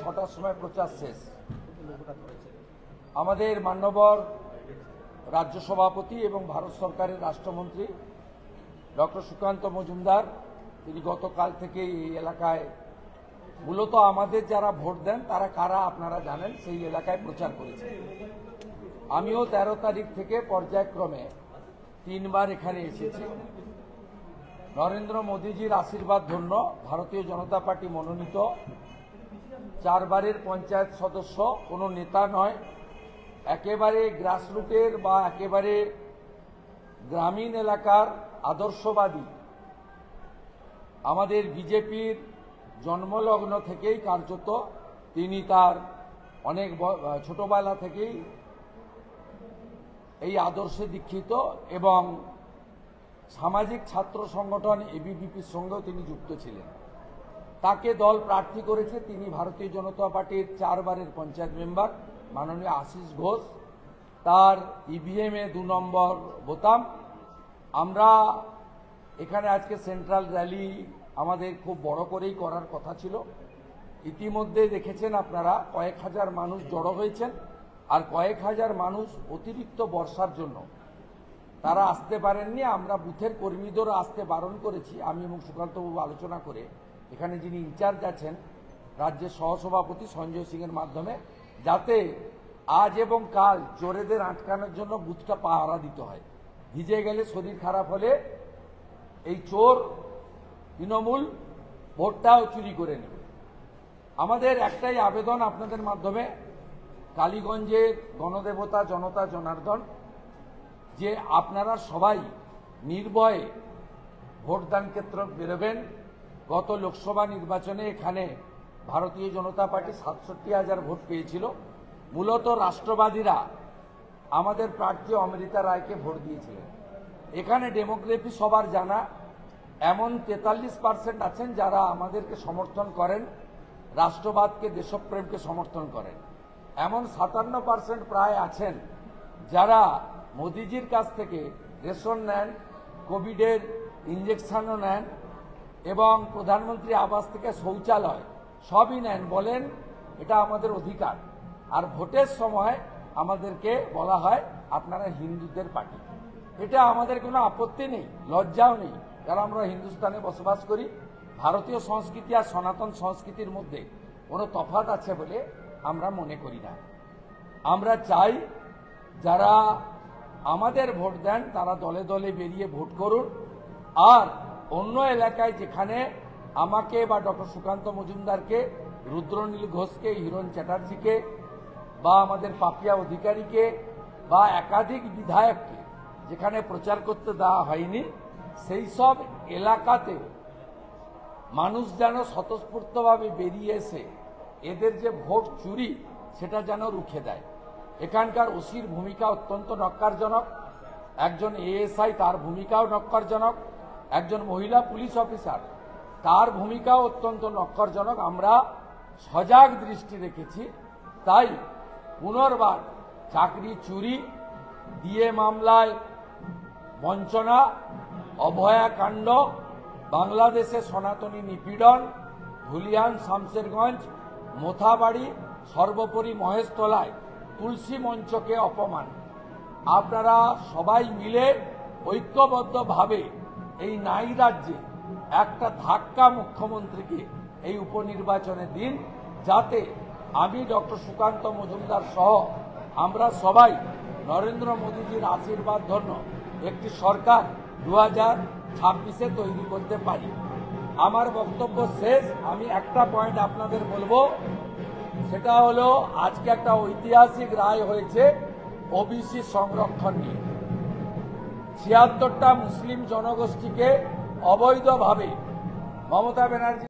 ছটার সময় প্রচার শেষ। আমাদের মাননীয় রাজ্য সভাপতি এবং ভারত সরকারের রাষ্ট্রমন্ত্রী ডক্টর সুকান্ত মজুমদার তিনি গতকাল থেকে এই এলাকায় মূলত আমাদের যারা ভোট দেন তারা কারা আপনারা জানেন, সেই এলাকায় প্রচার করেছেন। আমিও 13 তারিখ থেকে পর্যায়ক্রমে 3 বার এখানে এসেছি। নরেন্দ্র মোদীজির আশীর্বাদ ধন্য ভারতীয় জনতা পার্টি মনোনীত 4 বারের পঞ্চায়েত সদস্য, কোনো নেতা নয়, একেবারে গ্রাসরুটের বা একেবারে গ্রামীণ এলাকার আদর্শবাদী। আমাদের বিজেপির জন্মলগ্ন থেকেই কার্যত তিনি তার অনেক ছোটবেলা থেকেই এই আদর্শে দীক্ষিত এবং সামাজিক ছাত্র সংগঠন এবিভিপির সঙ্গেও তিনি যুক্ত ছিলেন। তাকে দল প্রার্থী করেছে। তিনি ভারতীয় জনতা পার্টির 4 বারের পঞ্চায়েত মেম্বার মাননীয় আশিস ঘোষ। তার ইভিএমে 2 নম্বর বোতাম। আমরা এখানে আজকে সেন্ট্রাল র্যালি আমাদের খুব বড় করেই করার কথা ছিল। ইতিমধ্যে দেখেছেন আপনারা কয়েক হাজার মানুষ জড়ো হয়েছেন, আর কয়েক হাজার মানুষ অতিরিক্ত বর্ষার জন্য তারা আসতে পারেননি। আমরা বুথের কর্মীদেরও আসতে বারণ করেছি। আমি এবং সুকান্তবাবু আলোচনা করে এখানে যিনি ইনচার্জ আছেন রাজ্যের সহসভাপতি সঞ্জয় সিংয়ের মাধ্যমে, যাতে আজ এবং কাল চোরেদের আটকানোর জন্য বুথটা পাহারা দিতে হয়। ভিজে গেলে শরীর খারাপ হলে এই চোর তৃণমূল ভোটটাও চুরি করে নেবে। আমাদের একটাই আবেদন আপনাদের মাধ্যমে, কালীগঞ্জের গণদেবতা জনতা জনার্দন, যে আপনারা সবাই নির্ভয়ে ভোটদান কেন্দ্র বেরোবেন। গত লোকসভা নির্বাচনে এখানে ভারতীয় জনতা পার্টি 67,000 ভোট পেয়েছিল। মূলত রাষ্ট্রবাদীরা আমাদের প্রার্থী অমৃতা রায়কে ভোট দিয়েছিলেন। এখানে ডেমোগ্রাফি সবার জানা, এমন 43% আছেন যারা আমাদেরকে সমর্থন করেন, রাষ্ট্রবাদকে দেশপ্রেমকে সমর্থন করেন। এমন 57% প্রায় আছেন যারা মোদিজির কাছ থেকে রেশন নেন, কোভিডের ইঞ্জেকশনও নেন এবং প্রধানমন্ত্রী আবাস থেকে শৌচালয় সবই নেন, বলেন এটা আমাদের অধিকার। আর ভোটের সময় আমাদেরকে বলা হয় আপনারা হিন্দুদের পার্টি। এটা আমাদের কোনো আপত্তি নেই, লজ্জাও নেই, কারণ আমরা হিন্দুস্তানে বসবাস করি। ভারতীয় সংস্কৃতি আর সনাতন সংস্কৃতির মধ্যে কোনো তফাৎ আছে বলে আমরা মনে করি না। আমরা চাই যারা আমাদের ভোট দেন তারা দলে দলে বেরিয়ে ভোট করুন। আর অন্য এলাকায় যেখানে আমাকে বা ডক্টর সুকান্ত মজুমদারকে, রুদ্রনীল ঘোষকে, হিরণ চ্যাটার্জিকে বা আমাদের পাপিয়া অধিকারীকে বা একাধিক বিধায়ককে যেখানে প্রচার করতে দেওয়া হয়নি, সেই সব এলাকাতে মানুষ যেন স্বতঃস্ফূর্তভাবে বেরিয়ে এসে এদের যে ভোট চুরি সেটা যেন রুখে দেয়। এখানকার ওসির ভূমিকা অত্যন্ত নক্কারজনক, একজন এএসআই তার ভূমিকাও নক্কারজনক, একজন মহিলা পুলিশ অফিসার তার ভূমিকাও অত্যন্ত নক্কারজনক। আমরা সজাগ দৃষ্টি রেখেছি। তাই পুনর্বার চাকরি চুরি, ডিএ মামলায় বঞ্চনা, অভয়াকাণ্ড, বাংলাদেশে সনাতনী নিপীড়ন, ধুলিয়ান, শামশেরগঞ্জ, মোথাবাড়ি, সর্বোপরি মহেশতলায় তুলসী মঞ্চকে অপমান, আপনারা সবাই মিলে ঐক্যবদ্ধভাবে এই নাই রাজ্যে একটা ধাক্কা মুখ্যমন্ত্রীকে এই উপনির্বাচনে দিন, যাতে আমি ডক্টর সুকান্ত মজুমদার সহ আমরা সবাই নরেন্দ্র মোদীজির আশীর্বাদ ধন্য একটি সরকার 2026-এ তৈরি করতে পারি। আমার বক্তব্য শেষ। আমি একটা পয়েন্ট আপনাদের বলবো, সেটা হলো আজকে একটা ঐতিহাসিক রায় হয়েছে ওবিসি সংরক্ষণ নিয়ে। 76টা মুসলিম জনগোষ্ঠীকে অবৈধভাবে মমতা ব্যানার্জি